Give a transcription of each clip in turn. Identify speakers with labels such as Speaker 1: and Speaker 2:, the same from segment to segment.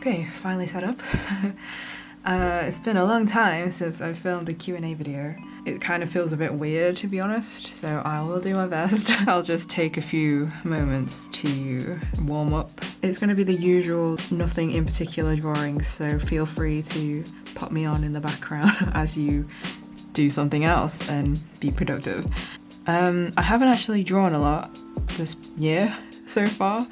Speaker 1: Okay, finally set up. It's been a long time since I filmed a Q&A video. It kind of feels a bit weird, to be honest, so I will do my best. I'll just take a few moments to warm up. It's going to be the usual nothing in particular drawings, so feel free to pop me on in the background as you do something else and be productive. I haven't actually drawn a lot this year so far.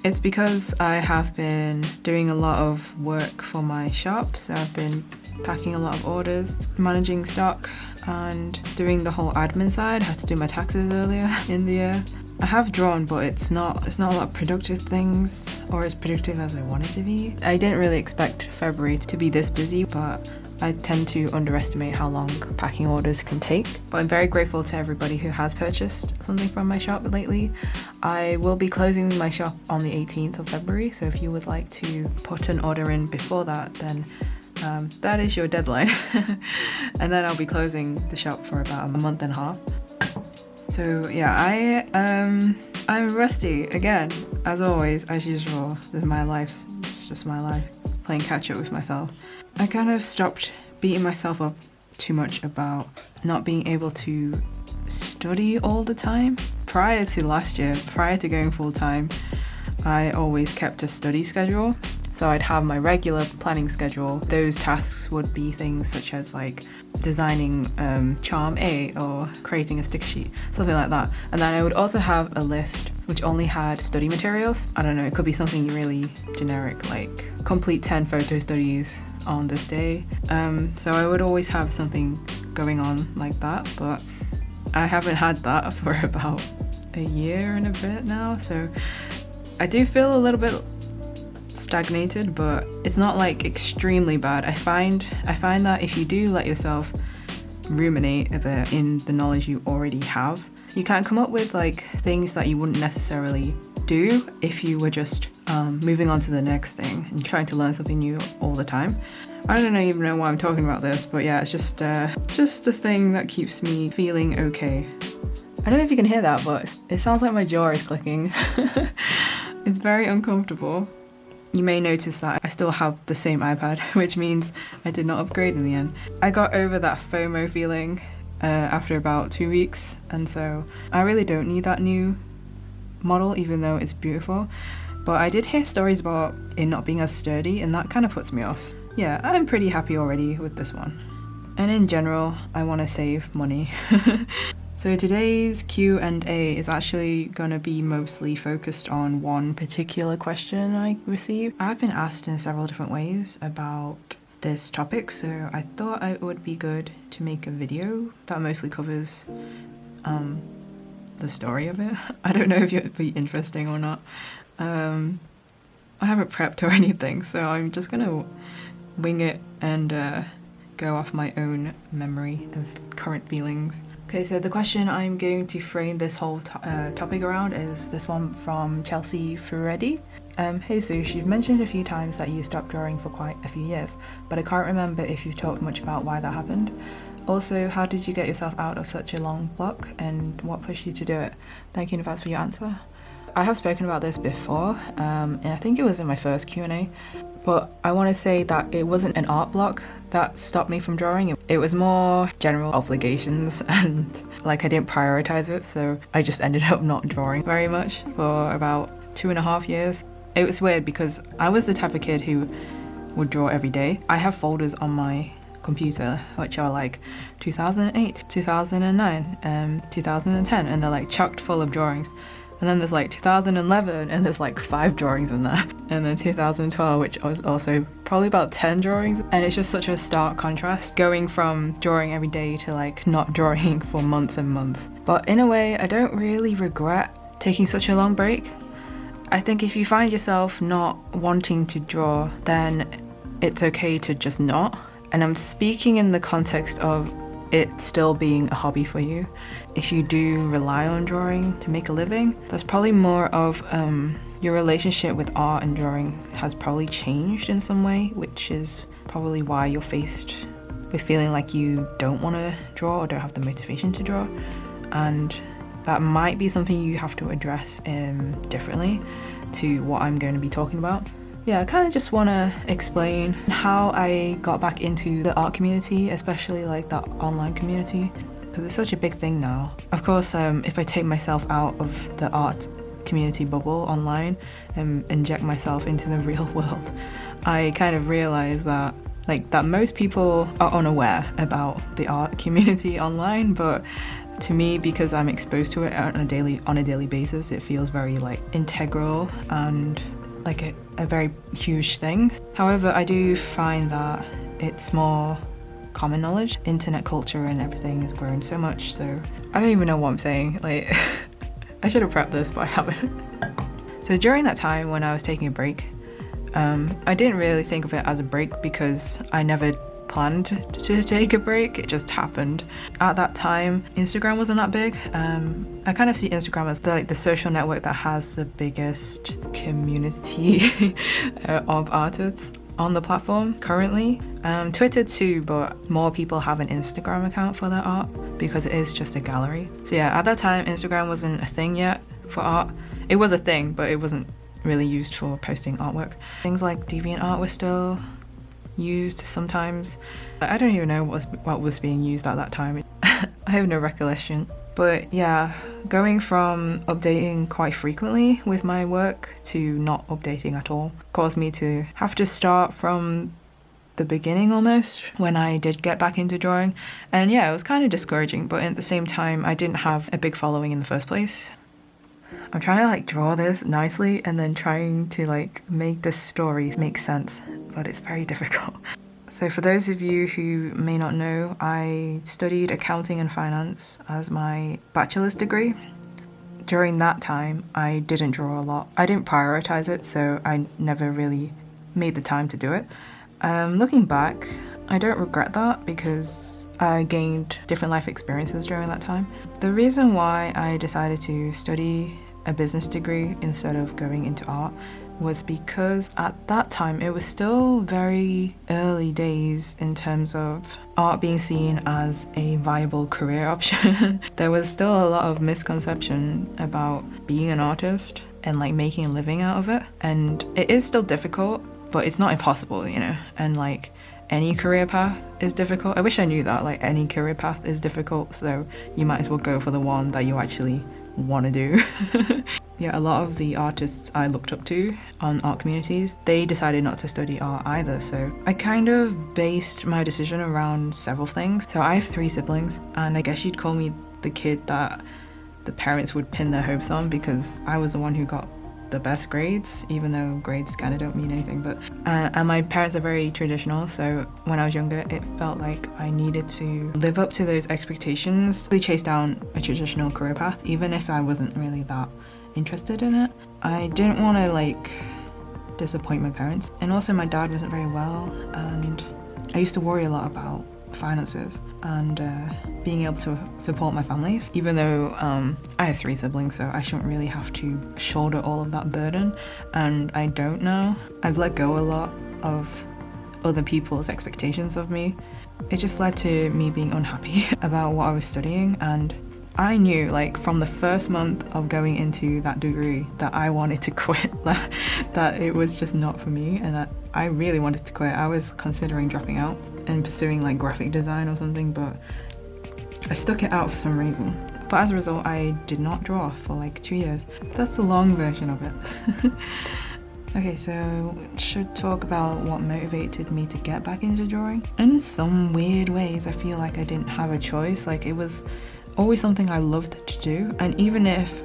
Speaker 1: It's because I have been doing a lot of work for my shop, so I've been packing a lot of orders, managing stock, and doing the whole admin side. I had to do my taxes earlier in the year. I have drawn, but it's not a lot of productive things, or as productive as I want it to be. I didn't really expect February to be this busy, but I tend to underestimate how long packing orders can take. But I'm very grateful to everybody who has purchased something from my shop lately. I will be closing my shop on the 18th of February, so if you would like to put an order in before that, then that is your deadline. And then I'll be closing the shop for about a month and a half. So yeah, I'm rusty again, as always, as usual. This is my life. It's just my life, playing catch up with myself. I kind of stopped beating myself up too much about not being able to study all the time. Prior to last year, prior to going full time, I always kept a study schedule. So I'd have my regular planning schedule. Those tasks would be things such as like designing charm A or creating a sticker sheet, something like that. And then I would also have a list which only had study materials. I don't know, it could be something really generic like complete 10 photo studies on this day. So I would always have something going on like that, but I haven't had that for about a year and a bit now. So I do feel a little bit stagnated, but it's not like extremely bad. I find that if you do let yourself ruminate a bit in the knowledge you already have, you can come up with like things that you wouldn't necessarily do if you were just moving on to the next thing and trying to learn something new all the time. I don't even know why I'm talking about this, but yeah, it's just the thing that keeps me feeling okay. I don't know if you can hear that, but it sounds like my jaw is clicking. It's very uncomfortable. You may notice that I still have the same iPad, which means I did not upgrade in the end. I got over that FOMO feeling after about 2 weeks, and so I really don't need that new model, even though it's beautiful. But I did hear stories about it not being as sturdy, and that kind of puts me off. Yeah, I'm pretty happy already with this one. And in general, I want to save money. So today's Q&A is actually going to be mostly focused on one particular question I received. I've been asked in several different ways about this topic, so I thought it would be good to make a video that mostly covers the story of it. I don't know if it would be interesting or not. I haven't prepped or anything, so I'm just going to wing it and go off my own memory of current feelings. Okay, so the question I'm going to frame this whole topic around is this one from Chelsea Freddy. Hey Sush, you've mentioned a few times that you stopped drawing for quite a few years, but I can't remember if you've talked much about why that happened. Also, how did you get yourself out of such a long block, and what pushed you to do it? Thank you in advance for your answer. I have spoken about this before, and I think it was in my first Q&A, but I want to say that it wasn't an art block that stopped me from drawing. It was more general obligations, and like I didn't prioritize it, so I just ended up not drawing very much for about 2.5 years. It was weird because I was the type of kid who would draw every day. I have folders on my computer which are like 2008, 2009, 2010, and they're like chocked full of drawings. And then there's like 2011 and there's like 5 drawings in there. And then 2012, which was also probably about 10 drawings. And it's just such a stark contrast going from drawing every day to like not drawing for months and months. But in a way, I don't really regret taking such a long break. I think if you find yourself not wanting to draw, then it's okay to just not. And I'm speaking in the context of it still being a hobby for you. If you do rely on drawing to make a living, that's probably more of your relationship with art and drawing has probably changed in some way, which is probably why you're faced with feeling like you don't want to draw or don't have the motivation to draw. And that might be something you have to address differently to what I'm going to be talking about. yeah, I kind of just want to explain how I got back into the art community, especially like the online community, because it's such a big thing now. Of course, if I take myself out of the art community bubble online and inject myself into the real world, I kind of realize that most people are unaware about the art community online, but to me, because I'm exposed to it on a daily basis, it feels very like integral and like a very huge thing. However, I do find that it's more common knowledge. Internet culture and everything has grown so much, so I don't even know what I'm saying. Like, I should have prepped this, but I haven't. So during that time when I was taking a break, I didn't really think of it as a break because I never planned to take a break. It just happened. At that time, Instagram wasn't that big. I kind of see Instagram as the social network that has the biggest community of artists on the platform currently. Twitter too, but more people have an Instagram account for their art because it is just a gallery. So yeah, at that time, Instagram wasn't a thing yet for art. It was a thing, but it wasn't really used for posting artwork. Things like DeviantArt were still used sometimes. I don't even know what was being used at that time. I have no recollection. But yeah, going from updating quite frequently with my work to not updating at all caused me to have to start from the beginning almost when I did get back into drawing. And yeah, it was kind of discouraging, but at the same time, I didn't have a big following in the first place. I'm trying to like draw this nicely and then trying to like make the story make sense, but it's very difficult. So for those of you who may not know, I studied accounting and finance as my bachelor's degree. During that time, I didn't draw a lot. I didn't prioritize it, so I never really made the time to do it. Looking back, I don't regret that because I gained different life experiences during that time. The reason why I decided to study a business degree instead of going into art was because at that time it was still very early days in terms of art being seen as a viable career option. There was still a lot of misconception about being an artist and like making a living out of it, and it is still difficult, but it's not impossible, you know. And like any career path is difficult. I wish I knew that, like any career path is difficult, so you might as well go for the one that you actually want to do. Yeah, a lot of the artists I looked up to on art communities, they decided not to study art either, so I kind of based my decision around several things. So I have 3 siblings, and I guess you'd call me the kid that the parents would pin their hopes on because I was the one who got the best grades, even though grades kind of don't mean anything. But and my parents are very traditional, so when I was younger it felt like I needed to live up to those expectations, really chase down a traditional career path even if I wasn't really that interested in it. I didn't want to like disappoint my parents, and also my dad wasn't very well, and I used to worry a lot about finances and being able to support my family, even though I have 3 siblings, so I shouldn't really have to shoulder all of that burden, and I don't know. I've let go a lot of other people's expectations of me. It just led to me being unhappy about what I was studying, and I knew like from the first month of going into that degree that I wanted to quit, that it was just not for me, and that I really wanted to quit. I was considering dropping out and pursuing like graphic design or something, but I stuck it out for some reason. But as a result, I did not draw for like 2 years. That's the long version of it. Okay, so should talk about what motivated me to get back into drawing. In some weird ways, I feel like I didn't have a choice. Like it was always something I loved to do, and even if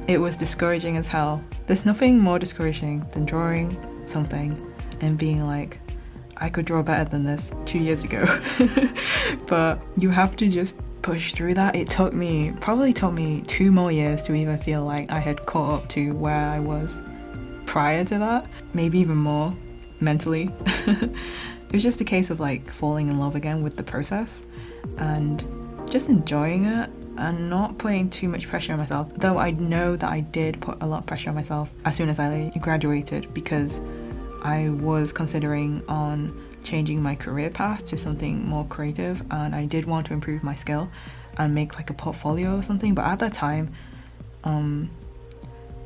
Speaker 1: it was discouraging as hell, there's nothing more discouraging than drawing something and being like, I could draw better than this 2 years ago. But you have to just push through that. It probably took me 2 more years to even feel like I had caught up to where I was prior to that, maybe even more mentally. It was just a case of like falling in love again with the process and just enjoying it and not putting too much pressure on myself, though I know that I did put a lot of pressure on myself as soon as I graduated, because I was considering on changing my career path to something more creative, and I did want to improve my skill and make like a portfolio or something. But at that time,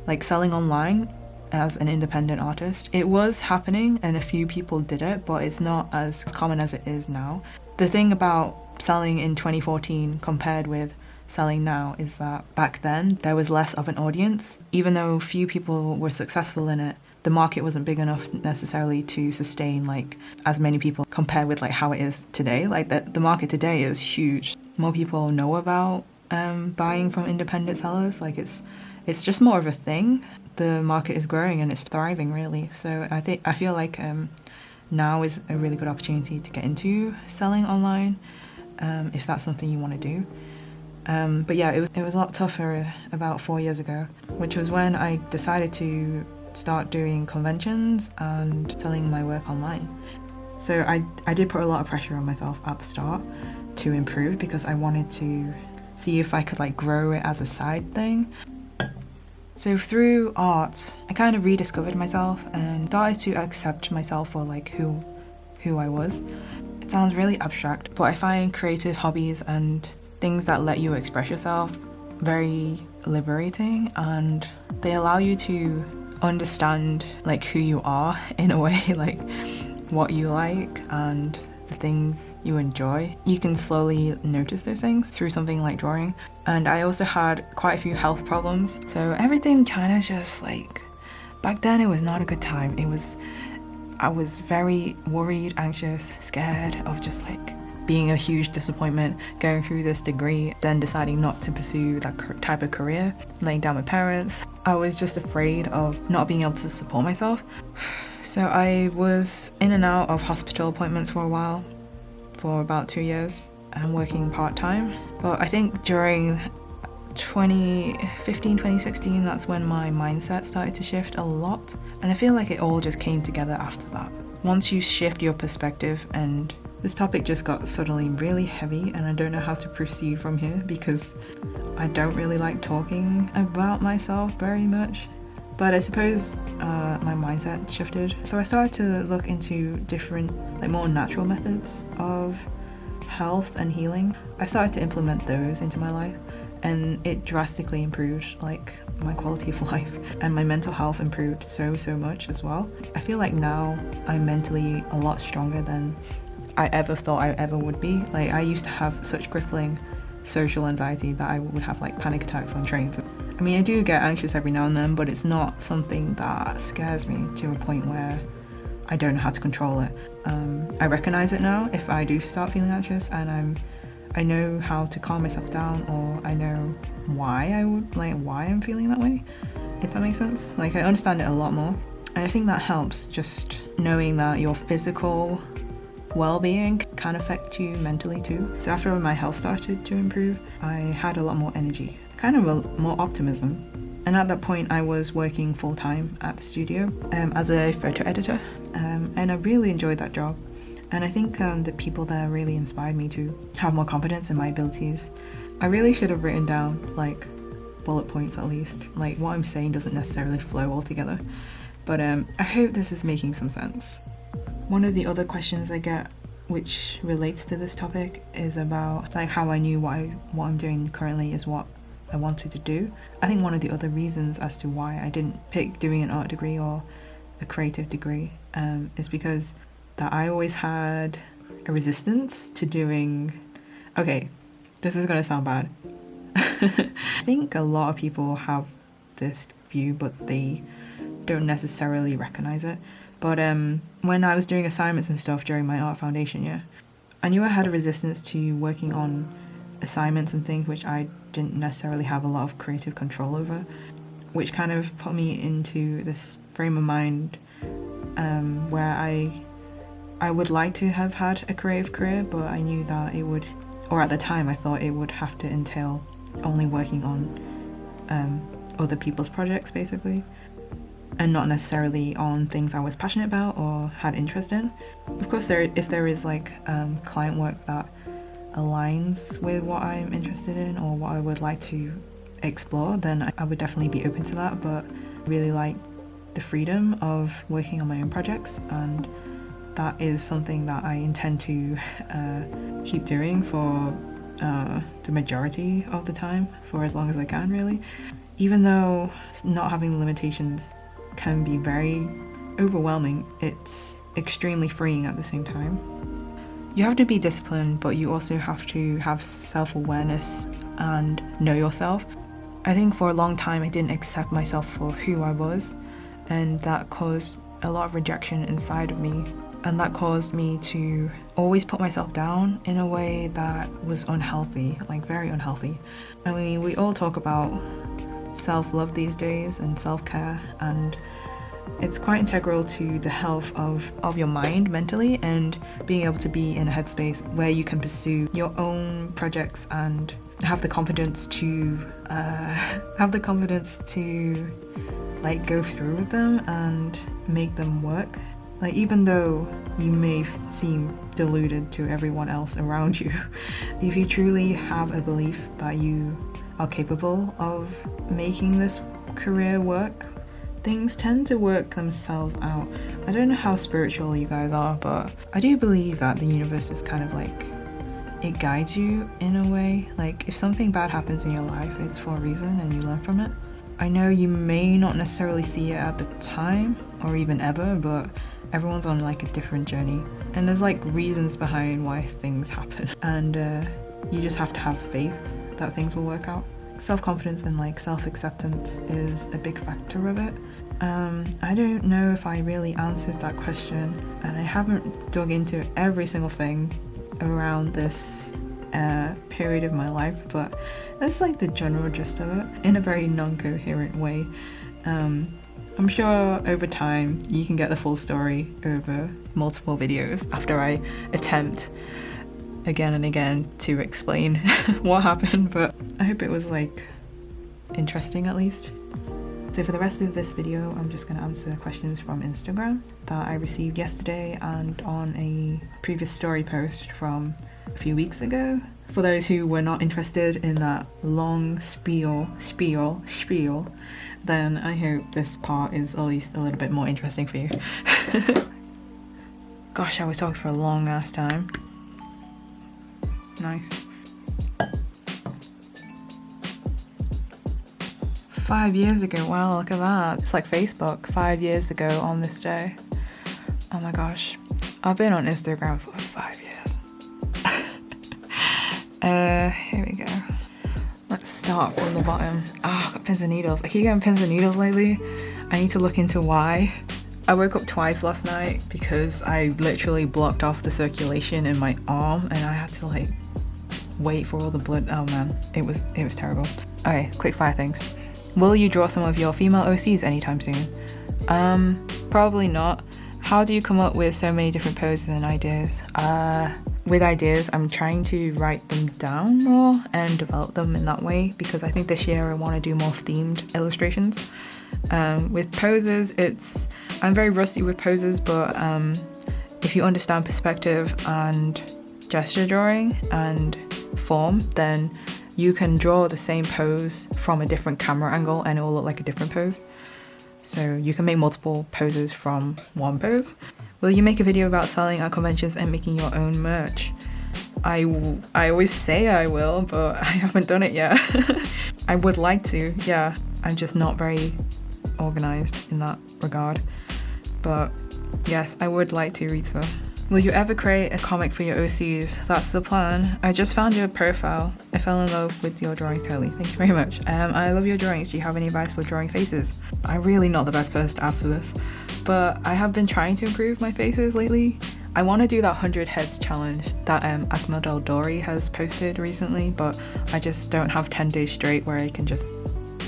Speaker 1: like selling online as an independent artist. It was happening and a few people did it, but it's not as common as it is now. The thing about selling in 2014 compared with selling now is that back then there was less of an audience. Even though few people were successful in it, the market wasn't big enough necessarily to sustain like as many people compared with like how it is today. Like the market today is huge. More people know about buying from independent sellers. Like it's just more of a thing. The market is growing and it's thriving really. So I feel like now is a really good opportunity to get into selling online if that's something you want to do. But yeah, it was a lot tougher about 4 years ago, which was when I decided to start doing conventions and selling my work online. So I did put a lot of pressure on myself at the start to improve because I wanted to see if I could like grow it as a side thing. So through art, I kind of rediscovered myself and started to accept myself for like who I was. It sounds really abstract, but I find creative hobbies and things that let you express yourself very liberating, and they allow you to understand like who you are in a way, like what you like and the things you enjoy. You can slowly notice those things through something like drawing. And I also had quite a few health problems, so everything kind of just like, back then it was not a good time. I was very worried, anxious, scared of just like being a huge disappointment, going through this degree, then deciding not to pursue that type of career, laying down my parents. I was just afraid of not being able to support myself. So I was in and out of hospital appointments for a while, for about 2 years, and working part-time. But I think during 2015, 2016, that's when my mindset started to shift a lot. And I feel like it all just came together after that. Once you shift your perspective, and this topic just got suddenly really heavy and I don't know how to proceed from here because I don't really like talking about myself very much. But I suppose my mindset shifted. So I started to look into different, like more natural methods of health and healing. I started to implement those into my life and it drastically improved like my quality of life, and my mental health improved so much as well. I feel like now I'm mentally a lot stronger than I ever thought I ever would be. Like I used to have such crippling social anxiety that I would have like panic attacks on trains. I mean, I do get anxious every now and then, but it's not something that scares me to a point where I don't know how to control it. I recognize it now if I do start feeling anxious, and I know how to calm myself down, or I know why I'm feeling that way, if that makes sense. Like I understand it a lot more, and I think that helps, just knowing that your physical well-being can affect you mentally too. So after my health started to improve, I had a lot more energy, kind of more optimism. And at that point I was working full-time at the studio as a photo editor, and I really enjoyed that job. And I think the people there really inspired me to have more confidence in my abilities. I really should have written down like bullet points at least. Like what I'm saying doesn't necessarily flow all together, but I hope this is making some sense. One of the other questions I get which relates to this topic is about like how I knew what I'm doing currently is what I wanted to do. I think one of the other reasons as to why I didn't pick doing an art degree or a creative degree is because that I always had a resistance to doing... Okay, this is going to sound bad. I think a lot of people have this view, but they don't necessarily recognize it. But when I was doing assignments and stuff during my art foundation year, I knew I had a resistance to working on assignments and things which I didn't necessarily have a lot of creative control over, which kind of put me into this frame of mind where I would like to have had a creative career, but I knew that it would, or at the time I thought it would have to entail only working on other people's projects basically, and not necessarily on things I was passionate about or had interest in. Of course, if there is like client work that aligns with what I'm interested in or what I would like to explore, then I would definitely be open to that. But I really like the freedom of working on my own projects, and that is something that I intend to keep doing for the majority of the time, for as long as I can really. Even though not having the limitations can be very overwhelming. It's extremely freeing at the same time. You have to be disciplined, but you also have to have self-awareness and know yourself. I think for a long time I didn't accept myself for who I was, and that caused a lot of rejection inside of me, and that caused me to always put myself down in a way that was unhealthy, like very unhealthy. I mean, we all talk about self-love these days and self-care, and it's quite integral to the health of your mind mentally, and being able to be in a headspace where you can pursue your own projects and have the confidence to like go through with them and make them work. Like, even though you may seem deluded to everyone else around you, if you truly have a belief that you are capable of making this career work, things tend to work themselves out. I don't know how spiritual you guys are, but I do believe that the universe is kind of like, it guides you in a way. Like, if something bad happens in your life, it's for a reason and you learn from it. I know you may not necessarily see it at the time or even ever, but everyone's on like a different journey, and there's like reasons behind why things happen, and you just have to have faith that things will work out. Self-confidence and like self-acceptance is a big factor of it. I don't know if I really answered that question, and I haven't dug into every single thing around this period of my life, but that's like the general gist of it in a very non-coherent way. I'm sure over time you can get the full story over multiple videos after I attempt again and again to explain what happened, but I hope it was like interesting at least. So for the rest of this video, I'm just going to answer questions from Instagram that I received yesterday and on a previous story post from a few weeks ago. For those who were not interested in that long spiel, then I hope this part is at least a little bit more interesting for you. Gosh, I was talking for a long ass time. Nice. 5 years ago, wow, look at that. It's like Facebook, 5 years ago on this day. Oh my gosh. I've been on Instagram for 5 years. Here we go. Let's start from the bottom. Oh, I've got pins and needles. I keep getting pins and needles lately. I need to look into why. I woke up twice last night because I literally blocked off the circulation in my arm, and I had to like wait for all the blood. Oh man, it was terrible. Okay, quick fire things. Will you draw some of your female OCs anytime soon? Probably not. How do you come up with so many different poses and ideas? With ideas, I'm trying to write them down more and develop them in that way, because I think this year I want to do more themed illustrations. With poses, I'm very rusty with poses, but if you understand perspective and gesture drawing and form, then you can draw the same pose from a different camera angle and it will look like a different pose. So you can make multiple poses from one pose. Will you make a video about selling at conventions and making your own merch? I always say I will, but I haven't done it yet. I would like to, yeah. I'm just not very organized in that regard. But yes, I would like to, Rita. Will you ever create a comic for your OCs? That's the plan. I just found your profile. I fell in love with your drawings totally. Thank you very much. I love your drawings. Do you have any advice for drawing faces? I'm really not the best person to ask for this, but I have been trying to improve my faces lately. I want to do that 100 heads challenge that Ahmed Dori has posted recently, but I just don't have 10 days straight where I can just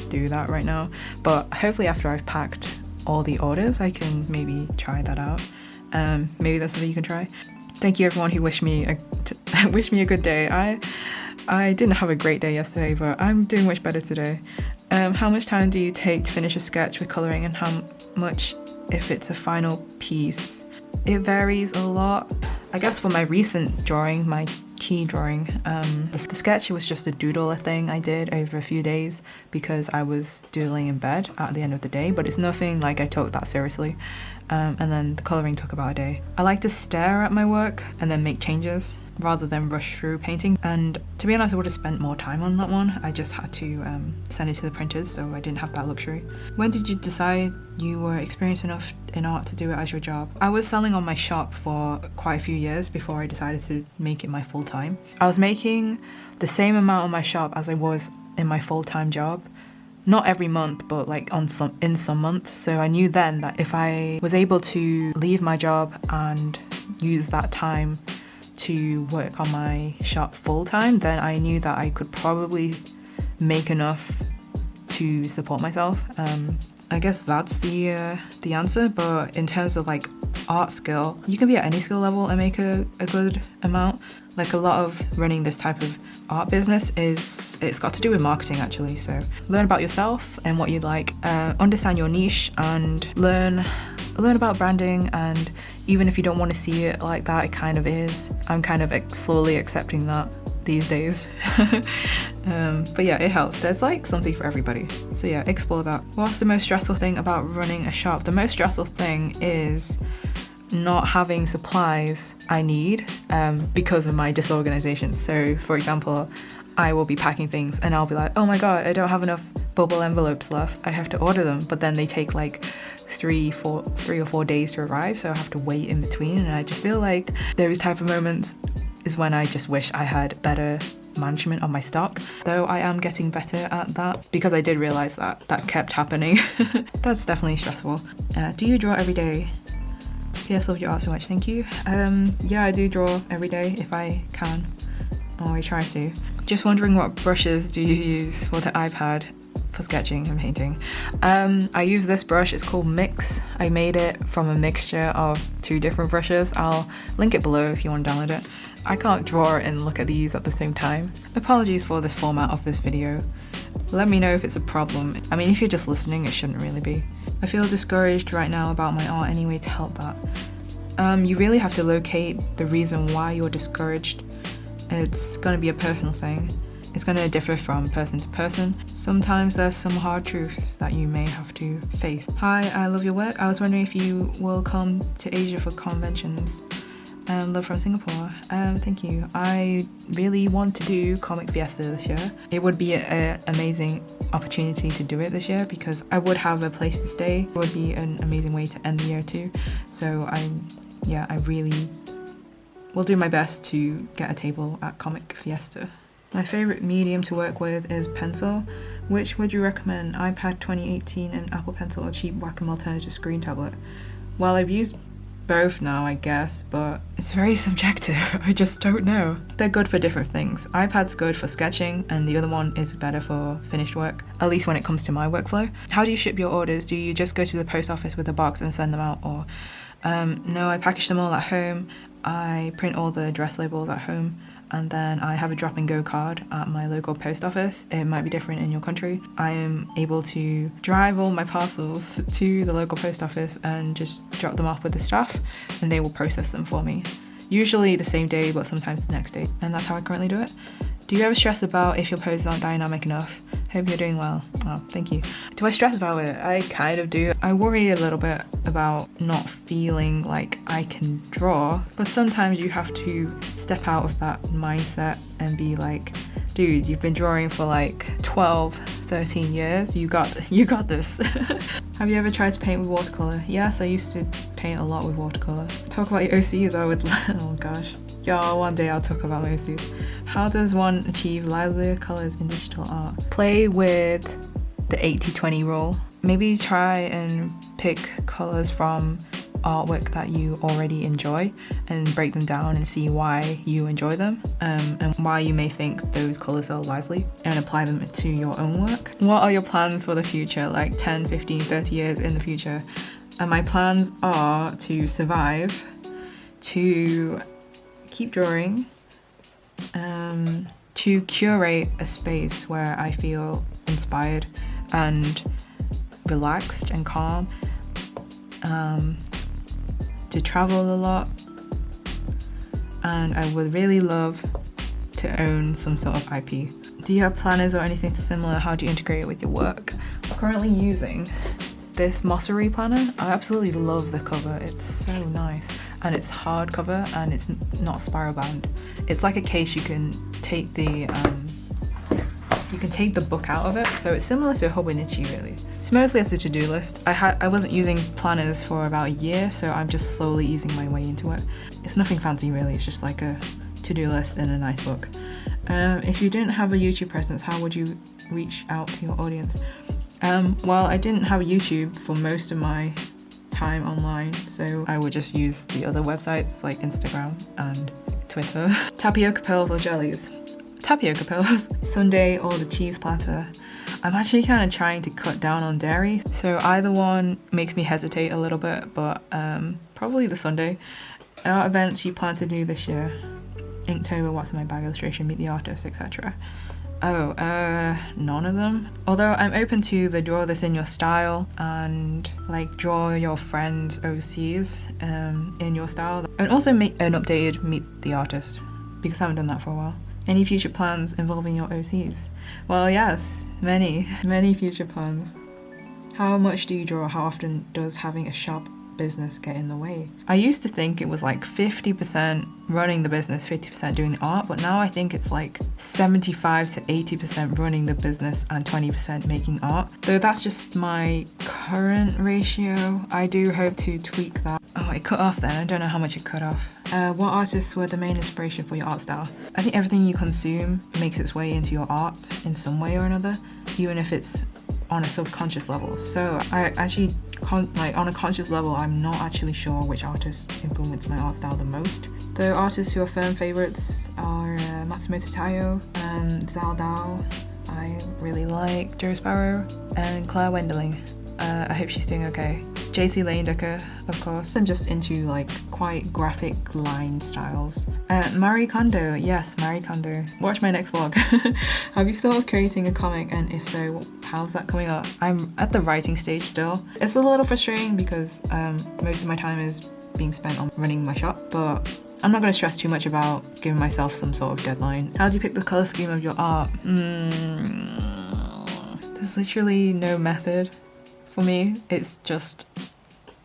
Speaker 1: do that right now. But hopefully after I've packed all the orders, I can maybe try that out. Maybe that's something you can try. Thank you everyone who wished me a good day. I didn't have a great day yesterday, but I'm doing much better today. How much time do you take to finish a sketch with colouring, and how much if it's a final piece? It varies a lot. I guess for my recent drawing, my key drawing, the sketch was just a doodle thing I did over a few days because I was doodling in bed at the end of the day, but it's nothing like I took that seriously. and then the colouring took about a day. I like to stare at my work and then make changes rather than rush through painting, and to be honest I would have spent more time on that one. I just had to send it to the printers, so I didn't have that luxury. When did you decide you were experienced enough in art to do it as your job? I was selling on my shop for quite a few years before I decided to make it my full-time. I was making the same amount on my shop as I was in my full-time job. Not every month, but like in some months. So I knew then that if I was able to leave my job and use that time to work on my shop full time, then I knew that I could probably make enough to support myself. I guess that's the answer. But in terms of like art skill, you can be at any skill level and make a good amount. Like a lot of running this type of art business it's got to do with marketing actually. So learn about yourself and what you like, understand your niche, and learn about branding. And even if you don't want to see it like that, it kind of is. I'm kind of slowly accepting that these days. But yeah, it helps. There's like something for everybody. So yeah, explore that. What's the most stressful thing about running a shop? The most stressful thing is not having supplies I need because of my disorganization. So for example, I will be packing things and I'll be like, oh my god, I don't have enough bubble envelopes left, I have to order them, but then they take like 3 or 4 days to arrive, so I have to wait in between. And I just feel like those type of moments is when I just wish I had better management on my stock, though I am getting better at that because I did realize that kept happening. That's definitely stressful. Do you draw every day? P.S. Love your art so much, thank you. Yeah, I do draw every day if I can, or I try to. Just wondering, what brushes do you use for the iPad for sketching and painting? I use this brush, it's called Mix. I made it from a mixture of 2 different brushes. I'll link it below if you want to download it. I can't draw and look at these at the same time. Apologies for this format of this video. Let me know if it's a problem. I mean, if you're just listening, it shouldn't really be. I feel discouraged right now about my art. Any way to help that? You really have to locate the reason why you're discouraged. It's going to be a personal thing. It's going to differ from person to person. Sometimes there's some hard truths that you may have to face. Hi, I love your work. I was wondering if you will come to Asia for conventions. Love from Singapore. Thank you. I really want to do Comic Fiesta this year. It would be an amazing opportunity to do it this year because I would have a place to stay. It would be an amazing way to end the year too. So I really will do my best to get a table at Comic Fiesta. My favourite medium to work with is pencil. Which would you recommend? iPad 2018 and Apple Pencil, or cheap Wacom alternative screen tablet? Well, I've used both now, I guess, but it's very subjective. I just don't know. They're good for different things. iPad's good for sketching and the other one is better for finished work, at least when it comes to my workflow. How do you ship your orders? Do you just go to the post office with a box and send them out, or no, I package them all at home. I print all the address labels at home, and then I have a drop and go card at my local post office. It might be different in your country. I am able to drive all my parcels to the local post office and just drop them off with the staff, and they will process them for me. Usually the same day, but sometimes the next day. And that's how I currently do it. Do you ever stress about if your poses aren't dynamic enough? Hope you're doing well. Oh, thank you. Do I stress about it? I kind of do. I worry a little bit about not feeling like I can draw, but sometimes you have to step out of that mindset and be like, dude, you've been drawing for like 12, 13 years. You got this. Have you ever tried to paint with watercolor? Yes, I used to paint a lot with watercolor. Talk about your OCs, I would. Oh gosh. Y'all, one day I'll talk about my OCs. How does one achieve livelier colours in digital art? Play with the 80-20 rule. Maybe try and pick colours from artwork that you already enjoy and break them down and see why you enjoy them, and why you may think those colours are lively, and apply them to your own work. What are your plans for the future, like 10, 15, 30 years in the future? And my plans are to survive, to keep drawing, to curate a space where I feel inspired and relaxed and calm, to travel a lot, and I would really love to own some sort of IP. Do you have planners or anything similar? How do you integrate it with your work? I'm currently using this Mossery planner. I absolutely love the cover. It's so nice. And it's hardcover and it's not spiral bound. It's like a case you can take the book out of it, so it's similar to Hobonichi really. It's mostly as a to-do list. I wasn't using planners for about a year, so I'm just slowly easing my way into it. It's nothing fancy really, it's just like a to-do list in a nice book. If you didn't have a YouTube presence, how would you reach out to your audience? Well, I didn't have a YouTube for most of my time online, so I would just use the other websites like Instagram and Twitter. Tapioca pearls or jellies? Tapioca pearls. Sundae or the cheese platter. I'm actually kind of trying to cut down on dairy, so either one makes me hesitate a little bit, but probably the sundae. Art events you plan to do this year? Inktober, what's in my bag illustration, meet the artist, etc. Oh, none of them. Although I'm open to the draw this in your style and like draw your friends' OCs in your style. And also make an updated meet the artist, because I haven't done that for a while. Any future plans involving your OCs? Well, yes, many future plans. How much do you draw? How often does having a shop business get in the way? I used to think it was like 50% running the business, 50% doing the art, but now I think it's like 75 to 80% running the business and 20% making art. Though that's just my current ratio. I do hope to tweak that. Oh, it cut off then. I don't know how much it cut off. What artists were the main inspiration for your art style? I think everything you consume makes its way into your art in some way or another, even if it's on a subconscious level. So I actually, on a conscious level, I'm not actually sure which artists influenced my art style the most. The artists who are firm favourites are Matsumoto Taiyo and Zhao Dao. I really like Joe Sparrow and Claire Wendeling. I hope she's doing okay. JC Leyendecker, of course. I'm just into like quite graphic line styles. Marie Kondo, yes, Marie Kondo. Watch my next vlog. Have you thought of creating a comic, and if so, how's that coming up? I'm at the writing stage still. It's a little frustrating because most of my time is being spent on running my shop, but I'm not going to stress too much about giving myself some sort of deadline. How do you pick the colour scheme of your art? There's literally no method. For me, it's just,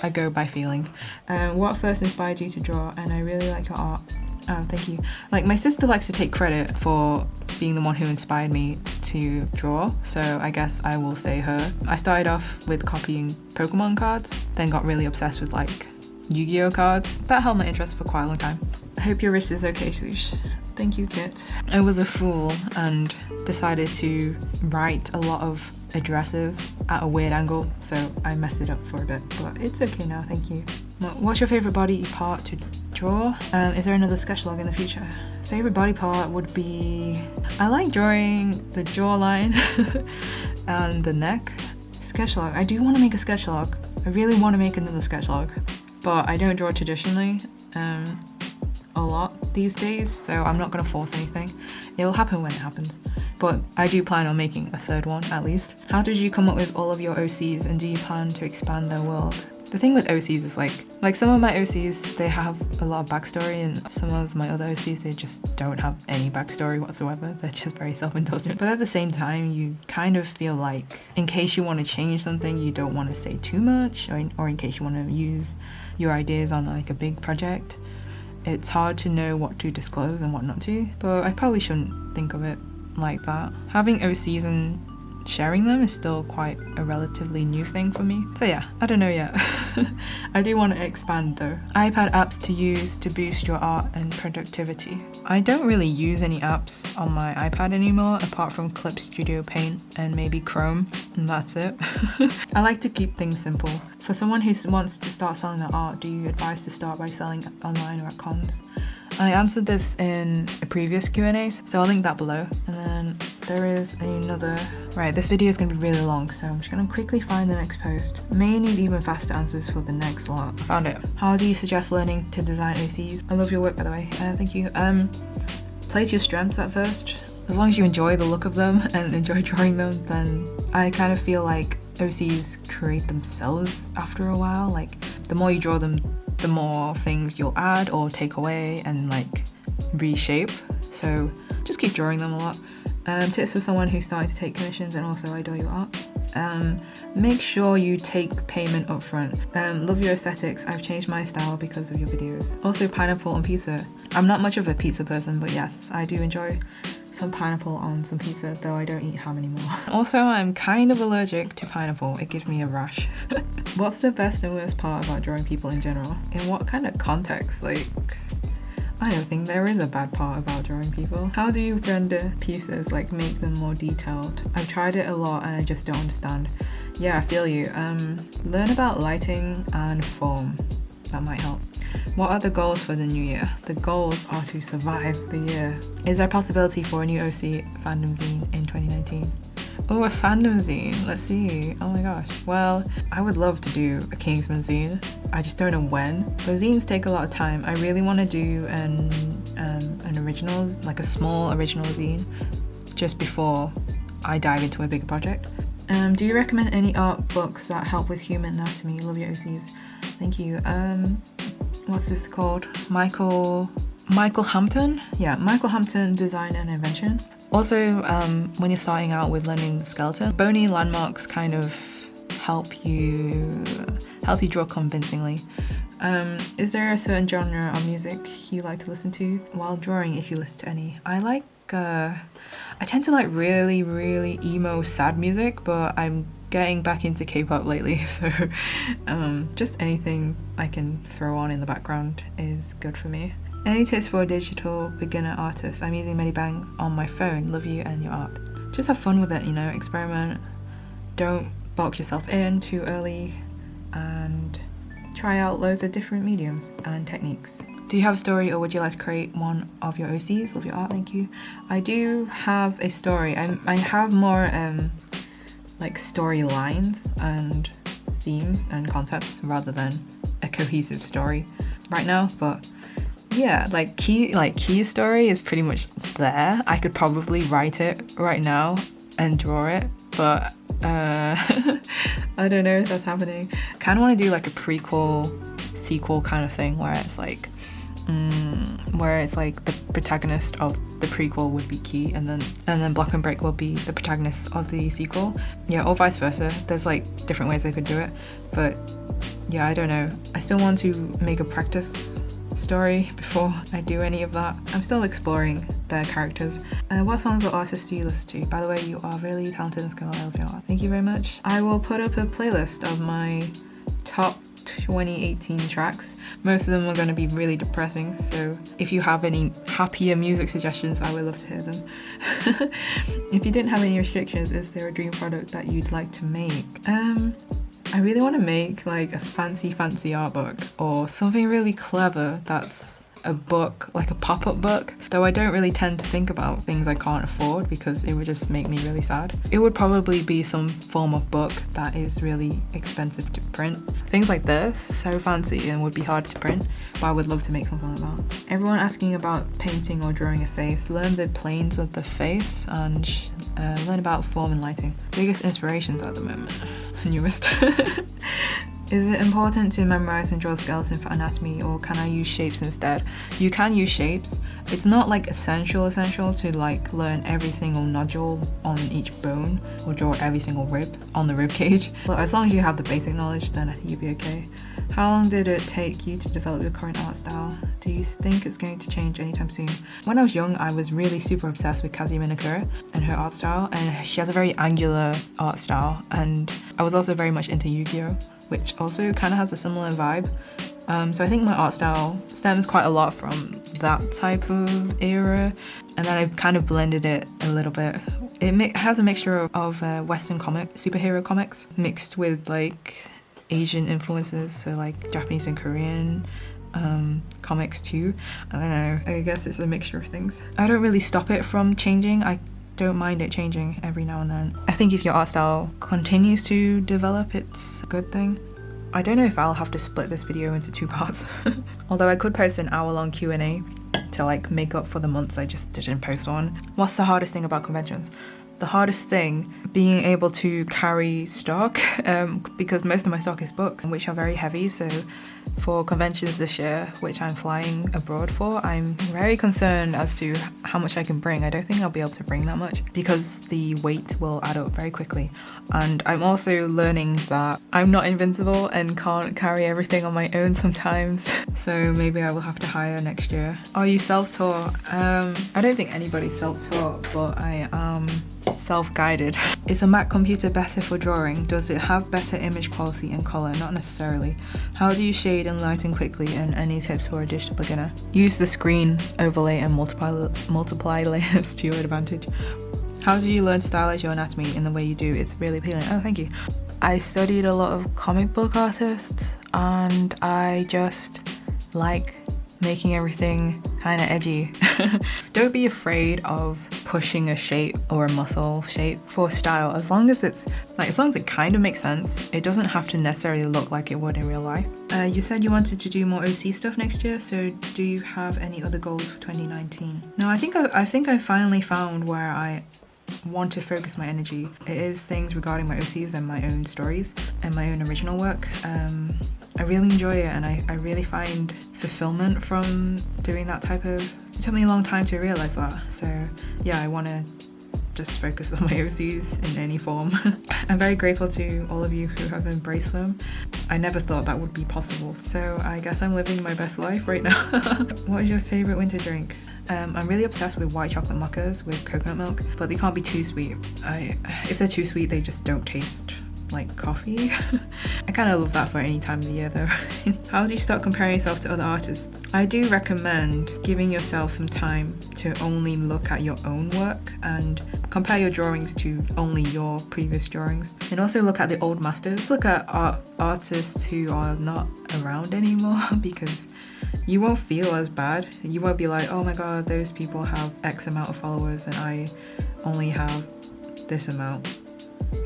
Speaker 1: I go by feeling. What first inspired you to draw? And I really like your art. Thank you. Like, my sister likes to take credit for being the one who inspired me to draw, so I guess I will say her. I started off with copying Pokemon cards, then got really obsessed with like Yu-Gi-Oh cards. That held my interest for quite a long time. I hope your wrist is okay, Swoosh. Thank you, Kit. I was a fool and decided to write a lot of addresses at a weird angle, so I messed it up for a bit, but it's okay now, thank you. What's your favourite body part to draw? Is there another sketch log in the future? Favourite body part would be, I like drawing the jawline and the neck. Sketch log, I do want to make a sketch log. I really want to make another sketch log, but I don't draw traditionally a lot these days, so I'm not going to force anything. It will happen when it happens. But I do plan on making a third one at least. How did you come up with all of your OCs, and do you plan to expand their world? The thing with OCs is like some of my OCs, they have a lot of backstory, and some of my other OCs, they just don't have any backstory whatsoever. They're just very self-indulgent. But at the same time, you kind of feel like in case you want to change something, you don't want to say too much, or in case you want to use your ideas on like a big project, it's hard to know what to disclose and what not to. But I probably shouldn't think of it like that. Having OCs and sharing them is still quite a relatively new thing for me. So yeah, I don't know yet. I do want to expand though. iPad apps to use to boost your art and productivity. I don't really use any apps on my iPad anymore apart from Clip Studio Paint and maybe Chrome, and that's it. I like to keep things simple. For someone who wants to start selling their art, do you advise to start by selling online or at cons? I answered this in a previous Q&A, so I'll link that below. And then there is another... Right, this video is going to be really long, so I'm just going to quickly find the next post. May need even faster answers for the next lot. I found it. How do you suggest learning to design OCs? I love your work, by the way. Thank you. Play to your strengths at first. As long as you enjoy the look of them and enjoy drawing them, then I kind of feel like OCs create themselves after a while. Like, the more you draw them, the more things you'll add or take away and like reshape. So just keep drawing them a lot. Tips for someone who's starting to take commissions and also adore your art. Make sure you take payment up front. Love your aesthetics. I've changed my style because of your videos. Also, pineapple on pizza. I'm not much of a pizza person, but yes, I do enjoy some pineapple on some pizza, though I don't eat ham anymore. Also, I'm kind of allergic to pineapple. It gives me a rash. What's the best and worst part about drawing people in general? In what kind of context? Like, I don't think there is a bad part about drawing people. How do you render pieces, like make them more detailed? I've tried it a lot and I just don't understand. Yeah, I feel you. Learn about lighting and form. That might help. What are the goals for the new year? The goals are to survive the year. Is there a possibility for a new OC fandom zine in 2019? Oh, a fandom zine. Let's see. Oh my gosh. Well, I would love to do a Kingsman zine. I just don't know when. The zines take a lot of time. I really want to do an original, like a small original zine, just before I dive into a bigger project. Do you recommend any art books that help with human anatomy? Love your OCs. Thank you. What's this called? Michael Hampton? Yeah, Michael Hampton Design and Invention. Also, when you're starting out with learning the skeleton, bony landmarks kind of help you draw convincingly. Is there a certain genre of music you like to listen to while drawing, if you listen to any? I tend to like really, really emo sad music, but I'm getting back into K-pop lately, so just anything I can throw on in the background is good for me. Any tips for a digital beginner artist? I'm using Medibang on my phone. Love you and your art. Just have fun with it, you know, experiment. Don't box yourself in too early and try out loads of different mediums and techniques. Do you have a story or would you like to create one of your OCs? Love your art, thank you. I do have a story. I have more like storylines and themes and concepts rather than a cohesive story right now, but yeah, like Key's story is pretty much there. I could probably write it right now and draw it, but I don't know if that's happening. I kind of want to do like a prequel sequel kind of thing where it's like the protagonist of the prequel would be Key and then Block and Break will be the protagonist of the sequel. Yeah, or vice versa. There's like different ways I could do it, but yeah, I don't know. I still want to make a practice story before I do any of that. I'm still exploring their characters. What songs or artists do you listen to? By the way, you are really talented and skilled. I love your art. Thank you very much. I will put up a playlist of my top 2018 tracks. Most of them are going to be really depressing, so if you have any happier music suggestions, I would love to hear them. If you didn't have any restrictions, is there a dream product that you'd like to make? I really want to make like a fancy art book or something really clever that's a book, like a pop-up book, though I don't really tend to think about things I can't afford because it would just make me really sad. It would probably be some form of book that is really expensive to print. Things like this, so fancy and would be hard to print, but I would love to make something like that. Everyone asking about painting or drawing a face, learn the planes of the face and learn about form and lighting. Biggest inspirations at the moment. Newest. Is it important to memorize and draw a skeleton for anatomy, or can I use shapes instead? You can use shapes. It's not like essential to like learn every single nodule on each bone or draw every single rib on the rib cage. But as long as you have the basic knowledge, then I think you'll be okay. How long did it take you to develop your current art style? Do you think it's going to change anytime soon? When I was young, I was really super obsessed with Kazuya Minakura and her art style, and she has a very angular art style, and I was also very much into Yu-Gi-Oh!, which also kind of has a similar vibe. So I think my art style stems quite a lot from that type of era, and then I've kind of blended it a little bit. It has a mixture of Western superhero comics mixed with like Asian influences, so like Japanese and Korean comics too. I don't know, I guess it's a mixture of things. I don't really stop it from changing. I don't mind it changing every now and then. I think if your art style continues to develop, it's a good thing. I don't know if I'll have to split this video into 2 parts. Although I could post an hour-long Q&A to like make up for the months I just didn't post one. What's the hardest thing about conventions? the hardest thing being able to carry stock because most of my stock is books, which are very heavy. So for conventions this year, which I'm flying abroad for, I'm very concerned as to how much I can bring. I don't think I'll be able to bring that much because the weight will add up very quickly. And I'm also learning that I'm not invincible and can't carry everything on my own sometimes. So maybe I will have to hire next year. Are you self-taught? I don't think anybody's self-taught, but I am self-guided. Is a Mac computer better for drawing? Does it have better image quality and color? Not necessarily. How do you shade and lighten quickly, and any tips for a digital beginner? Use the screen overlay and multiply layers to your advantage. How do you learn to stylize your anatomy in the way you do? It's really appealing. Oh, thank you. I studied a lot of comic book artists and I just like making everything kind of edgy. Don't be afraid of pushing a shape or a muscle shape for style, as long as it kind of makes sense. It doesn't have to necessarily look like it would in real life. You said you wanted to do more OC stuff next year, so do you have any other goals for 2019? No, I think I finally found where I want to focus my energy. It is things regarding my OCs and my own stories and my own original work. I really enjoy it, and I really find fulfillment from doing that type of... It took me a long time to realise that, so yeah, I want to just focus on my OCs in any form. I'm very grateful to all of you who have embraced them. I never thought that would be possible, so I guess I'm living my best life right now. What is your favourite winter drink? I'm really obsessed with white chocolate mochas with coconut milk, but they can't be too sweet. If they're too sweet, they just don't taste like coffee. I kind of love that for any time of the year though. How do you start comparing yourself to other artists? I do recommend giving yourself some time to only look at your own work and compare your drawings to only your previous drawings, and also look at the old masters. Look at artists who are not around anymore because you won't feel as bad. You won't be like, oh my god, those people have X amount of followers and I only have this amount,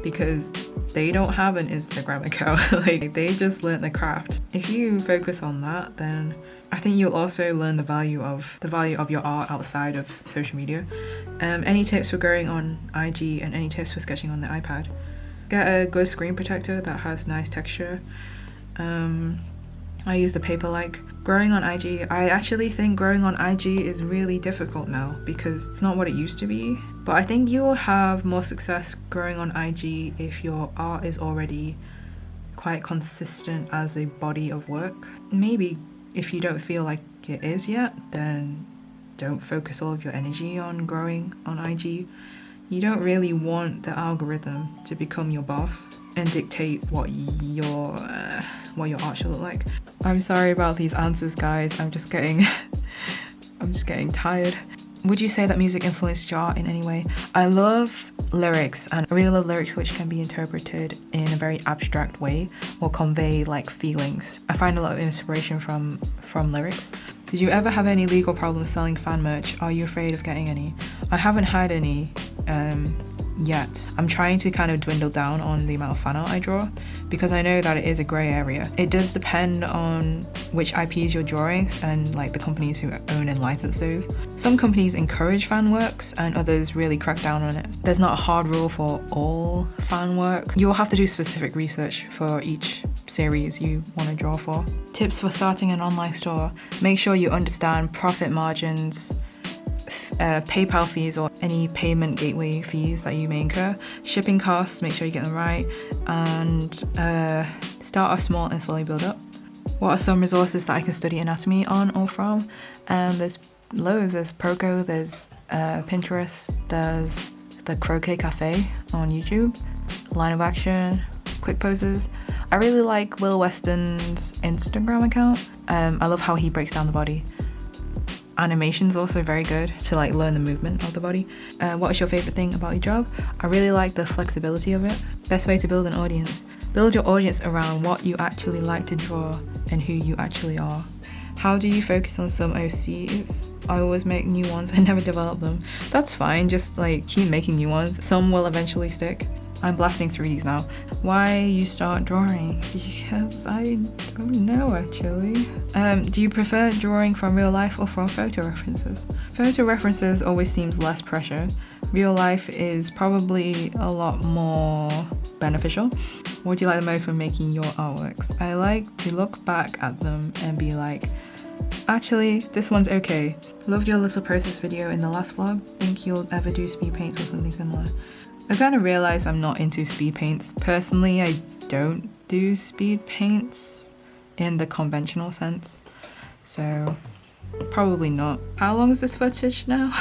Speaker 1: because they don't have an Instagram account. Like, they just learnt the craft. If you focus on that, then I think you'll also learn the value of your art outside of social media. Any tips for growing on IG and any tips for sketching on the iPad? Get a good screen protector that has nice texture. I use the Paper-like. Growing on IG, I actually think growing on IG is really difficult now because it's not what it used to be. But I think you will have more success growing on IG if your art is already quite consistent as a body of work. Maybe if you don't feel like it is yet, then don't focus all of your energy on growing on IG. You don't really want the algorithm to become your boss and dictate what your art should look like. I'm sorry about these answers, guys. I'm just getting tired. Would you say that music influenced your art in any way? I love lyrics, and I really love lyrics which can be interpreted in a very abstract way or convey like feelings. I find a lot of inspiration from lyrics. Did you ever have any legal problems selling fan merch? Are you afraid of getting any? I haven't had any yet. I'm trying to kind of dwindle down on the amount of fan art I draw because I know that it is a grey area. It does depend on which IPs you're drawing and like the companies who own and license those. Some companies encourage fan works and others really crack down on it. There's not a hard rule for all fan work. You'll have to do specific research for each series you want to draw for. Tips for starting an online store. Make sure you understand profit margins, PayPal fees or any payment gateway fees that you may incur, shipping costs, make sure you get them right, and start off small and slowly build up. What are some resources that I can study anatomy on or from? There's loads. There's Proco, there's Pinterest, there's the Croquet Cafe on YouTube, Line of Action, Quick Poses. I really like Will Weston's Instagram account. I love how he breaks down the body. Animation's also very good to like learn the movement of the body. What is your favorite thing about your job? I really like the flexibility of it. Best way to build an audience. Build your audience around what you actually like to draw and who you actually are. How do you focus on some OCs? I always make new ones, I never develop them. That's fine, just like keep making new ones. Some will eventually stick. I'm blasting through these now. Why you start drawing? Because I don't know actually. Do you prefer drawing from real life or from photo references? Photo references always seems less pressure. Real life is probably a lot more beneficial. What do you like the most when making your artworks? I like to look back at them and be like, actually, this one's okay. Loved your little process video in the last vlog. Think you'll ever do speed paints or something similar? I kind of realized I'm not into speed paints. Personally, I don't do speed paints in the conventional sense. So, probably not. How long is this footage now?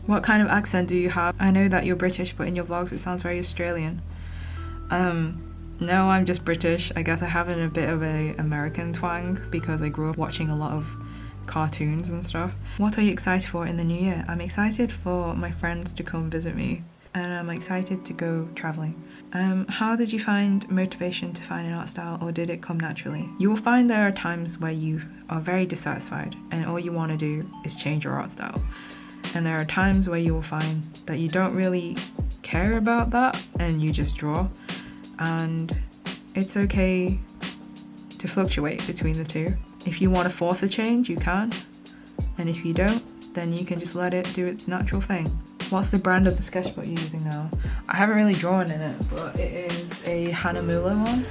Speaker 1: What kind of accent do you have? I know that you're British, but in your vlogs it sounds very Australian. No, I'm just British. I guess I have a bit of an American twang because I grew up watching a lot of cartoons and stuff. What are you excited for in the new year? I'm excited for my friends to come visit me, and I'm excited to go traveling. How did you find motivation to find an art style, or did it come naturally? You will find there are times where you are very dissatisfied and all you want to do is change your art style. And there are times where you will find that you don't really care about that and you just draw. And it's okay to fluctuate between the two. If you want to force a change, you can. And if you don't, then you can just let it do its natural thing. What's the brand of the sketchbook you're using now? I haven't really drawn in it, but it is a Hanamula one.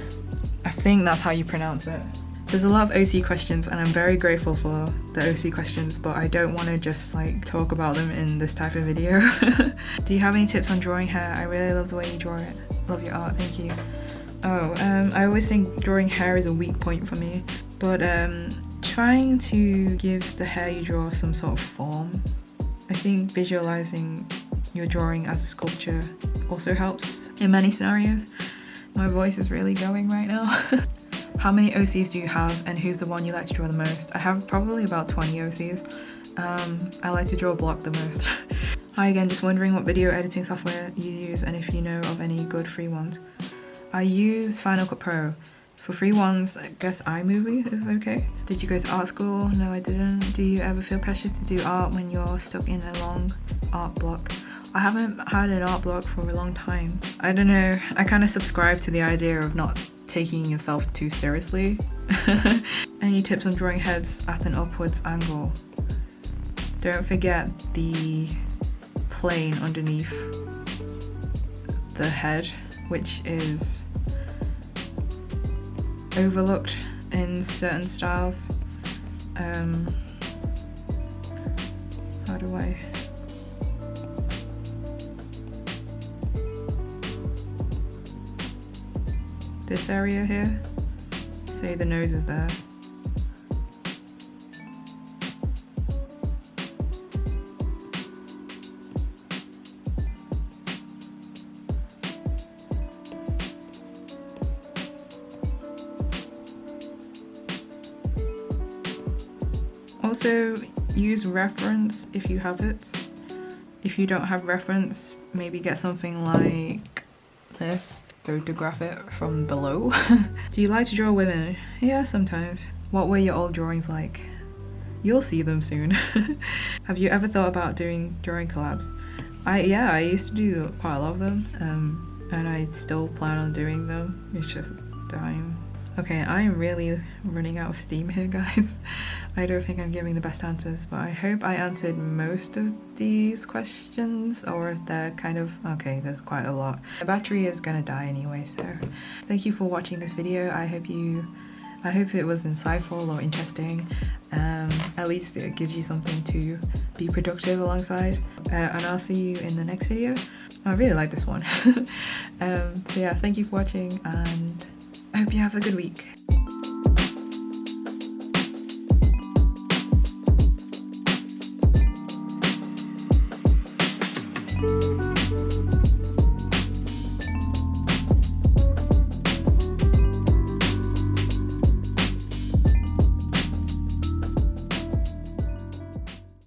Speaker 1: I think that's how you pronounce it. There's a lot of OC questions and I'm very grateful for the OC questions, but I don't want to just like talk about them in this type of video. Do you have any tips on drawing hair? I really love the way you draw it. Love your art, thank you. I always think drawing hair is a weak point for me, but trying to give the hair you draw some sort of form. I think visualizing your drawing as a sculpture also helps in many scenarios. My voice is really going right now. How many OCs do you have and who's the one you like to draw the most? I have probably about 20 OCs. I like to draw block the most. Hi again, just wondering what video editing software you use and if you know of any good free ones. I use Final Cut Pro. For free ones, I guess iMovie is okay. Did you go to art school? No, I didn't. Do you ever feel pressure to do art when you're stuck in a long art block? I haven't had an art block for a long time. I don't know, I kind of subscribe to the idea of not taking yourself too seriously. Any tips on drawing heads at an upwards angle? Don't forget the plane underneath the head, which is overlooked in certain styles. How do I... This area here, say the nose is there. Also, use reference if you have it. If you don't have reference, maybe get something like this. Photograph it from below. Do you like to draw women? Yeah, sometimes. What were your old drawings like? You'll see them soon. Have you ever thought about doing drawing collabs? I used to do quite a lot of them, and I still plan on doing them. It's just time. Okay, I am really running out of steam here, guys. I don't think I'm giving the best answers, but I hope I answered most of these questions, or if they're kind of... Okay, there's quite a lot. The battery is gonna die anyway, so thank you for watching this video. I hope it was insightful or interesting. At least it gives you something to be productive alongside. And I'll see you in the next video. I really like this one. So yeah, thank you for watching and I hope you have a good week.